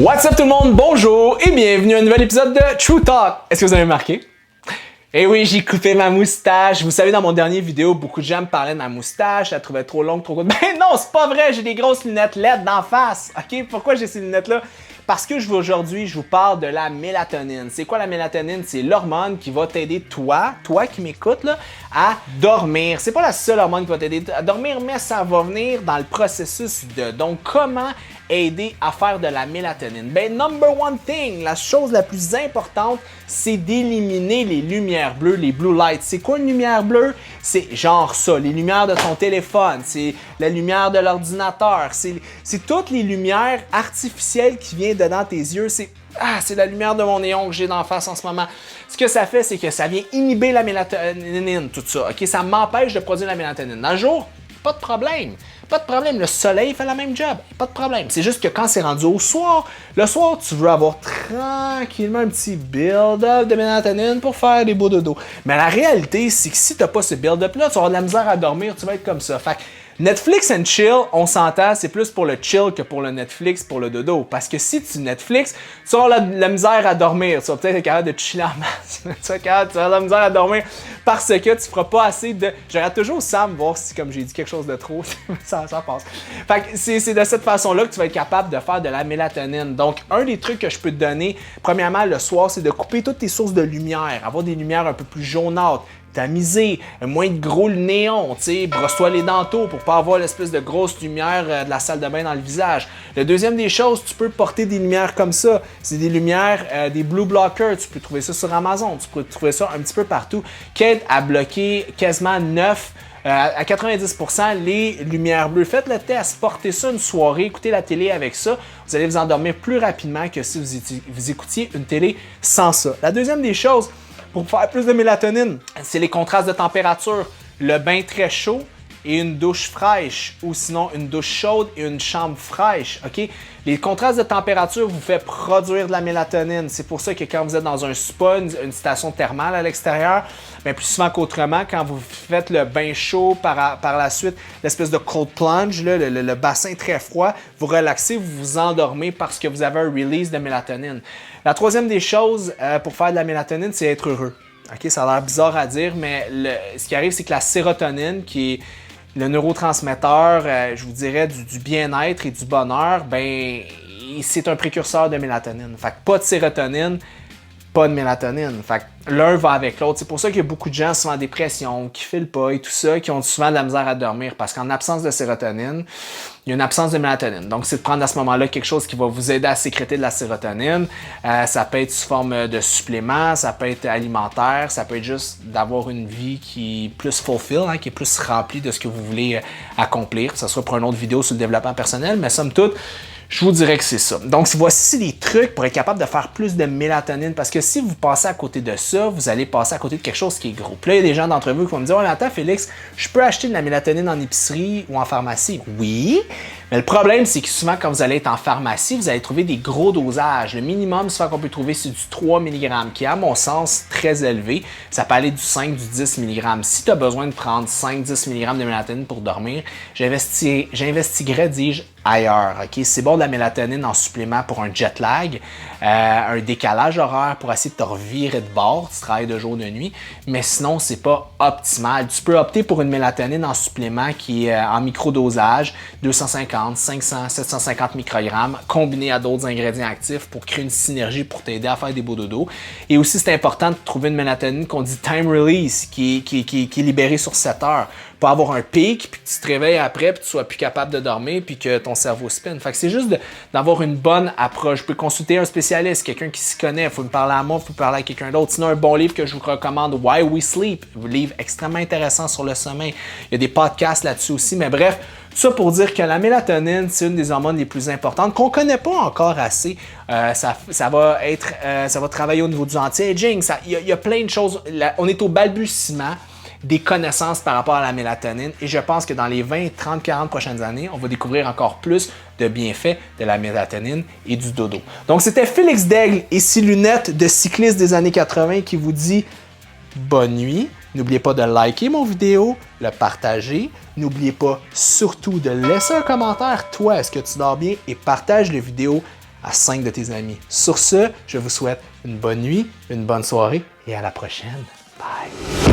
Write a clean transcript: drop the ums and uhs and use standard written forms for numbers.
What's up tout le monde, bonjour et bienvenue à un nouvel épisode de True Talk. Est-ce que vous avez remarqué? Eh oui, j'ai coupé ma moustache. Vous savez, dans mon dernier vidéo, beaucoup de gens me parlaient de ma moustache, je la trouvais trop longue, trop courte. Ben non, c'est pas vrai, j'ai des grosses lunettes LED d'en face. OK, pourquoi j'ai ces lunettes-là? Parce que aujourd'hui, je vous parle de la mélatonine. C'est quoi la mélatonine? C'est l'hormone qui va t'aider, toi qui m'écoutes, là, à dormir. C'est pas la seule hormone qui va t'aider à dormir, mais ça va venir dans le processus de. Donc, comment aider à faire de la mélatonine? Ben, number one thing, la chose la plus importante, c'est d'éliminer les lumières bleues, les blue lights. C'est quoi une lumière bleue? C'est genre ça, les lumières de ton téléphone, c'est la lumière de l'ordinateur, c'est toutes les lumières artificielles qui viennent dedans tes yeux. C'est la lumière de mon néon que j'ai d'en face en ce moment. Ce que ça fait, c'est que ça vient inhiber la mélatonine, tout ça. OK? Ça m'empêche de produire la mélatonine. Dans le jour, pas de problème. Pas de problème, le soleil fait la même job, pas de problème. C'est juste que quand c'est rendu au soir, le soir, tu veux avoir tranquillement un petit build-up de mélatonine pour faire des beaux dodos. Mais la réalité, c'est que si tu n'as pas ce build-up-là, tu vas avoir de la misère à dormir, tu vas être comme ça. Fait que Netflix and chill, on s'entend, c'est plus pour le chill que pour le Netflix, pour le dodo. Parce que si tu Netflix, tu vas avoir la misère à dormir. Tu vas peut-être être capable de chiller en masse. tu vas avoir la misère à dormir parce que tu feras pas assez de... Je regarde toujours Sam voir si, comme j'ai dit quelque chose de trop, ça passe. Fait que c'est de cette façon-là que tu vas être capable de faire de la mélatonine. Donc, un des trucs que je peux te donner, premièrement, le soir, c'est de couper toutes tes sources de lumière. Avoir des lumières un peu plus jaunâtres. Tamiser, moins de gros néon, tu sais, brosse-toi les dents tôt pour pas avoir l'espèce de grosse lumière de la salle de bain dans le visage. Le deuxième des choses, tu peux porter des lumières comme ça. C'est des lumières, des blue blockers, tu peux trouver ça sur Amazon, tu peux trouver ça un petit peu partout, qui aident à bloquer quasiment 90% les lumières bleues. Faites le test, portez ça une soirée, écoutez la télé avec ça, vous allez vous endormir plus rapidement que si vous écoutiez une télé sans ça. La deuxième des choses, pour faire plus de mélatonine, c'est les contrastes de température. Le bain très chaud et une douche fraîche, ou sinon une douche chaude et une chambre fraîche. OK? Les contrastes de température vous font produire de la mélatonine. C'est pour ça que quand vous êtes dans un spa, une station thermale à l'extérieur, bien plus souvent qu'autrement, quand vous faites le bain chaud, par la suite, l'espèce de cold plunge, là, le bassin très froid, vous relaxez, vous vous endormez parce que vous avez un release de mélatonine. La troisième des choses pour faire de la mélatonine, c'est être heureux. Okay? Ça a l'air bizarre à dire, mais ce qui arrive, c'est que la sérotonine, qui est le neurotransmetteur, je vous dirais, du bien-être et du bonheur, ben, c'est un précurseur de mélatonine. Fait que pas de sérotonine, pas de mélatonine. Fait que l'un va avec l'autre. C'est pour ça qu'il y a beaucoup de gens souvent en dépression, qui filent pas et tout ça, qui ont souvent de la misère à dormir parce qu'en absence de sérotonine, il y a une absence de mélatonine. Donc, c'est de prendre à ce moment-là quelque chose qui va vous aider à sécréter de la sérotonine. Ça peut être sous forme de supplément, ça peut être alimentaire, ça peut être juste d'avoir une vie qui est plus fulfill, qui est plus remplie de ce que vous voulez accomplir. Ça sera pour une autre vidéo sur le développement personnel, mais somme toute, je vous dirais que c'est ça. Donc, voici les trucs pour être capable de faire plus de mélatonine. Parce que si vous passez à côté de ça, vous allez passer à côté de quelque chose qui est gros. Puis là, il y a des gens d'entre vous qui vont me dire « Ouais, mais attends, Félix, je peux acheter de la mélatonine en épicerie ou en pharmacie? » Oui, mais le problème, c'est que souvent, quand vous allez être en pharmacie, vous allez trouver des gros dosages. Le minimum, souvent, qu'on peut trouver, c'est du 3 mg, qui est, à mon sens, très élevé. Ça peut aller du 5, du 10 mg. Si tu as besoin de prendre 5-10 mg de mélatonine pour dormir, j'investiguerais, dis-je, ailleurs. Okay? C'est bon de la mélatonine en supplément pour un jet lag, un décalage horaire pour essayer de te revirer de bord, tu travailles de jour, de nuit, mais sinon, c'est pas optimal. Tu peux opter pour une mélatonine en supplément qui est en microdosage, 250, 500, 750 microgrammes, combiné à d'autres ingrédients actifs pour créer une synergie pour t'aider à faire des beaux dodos. Et aussi, c'est important de trouver une mélatonine qu'on dit time release, qui est libérée sur 7 heures. Pour avoir un pic, puis que tu te réveilles après, puis que tu sois plus capable de dormir, puis que ton cerveau spinne. Fait que c'est juste d'avoir une bonne approche. Je peux consulter un spécialiste, quelqu'un qui s'y connaît. Il faut me parler à moi, il faut parler à quelqu'un d'autre. Sinon, un bon livre que je vous recommande, Why We Sleep, un livre extrêmement intéressant sur le sommeil. Il y a des podcasts là-dessus aussi, mais bref, tout ça pour dire que la mélatonine, c'est une des hormones les plus importantes qu'on ne connaît pas encore assez. Ça va travailler au niveau du anti-aging. Il y a plein de choses. On est au balbutiement des connaissances par rapport à la mélatonine et je pense que dans les 20, 30, 40 prochaines années, on va découvrir encore plus de bienfaits de la mélatonine et du dodo. Donc, c'était Félix Daigle et ses lunettes de cycliste des années 80 qui vous dit bonne nuit. N'oubliez pas de liker mon vidéo, le partager. N'oubliez pas surtout de laisser un commentaire. Toi, est-ce que tu dors bien? Et partage la vidéo à 5 de tes amis. Sur ce, je vous souhaite une bonne nuit, une bonne soirée et à la prochaine. Bye!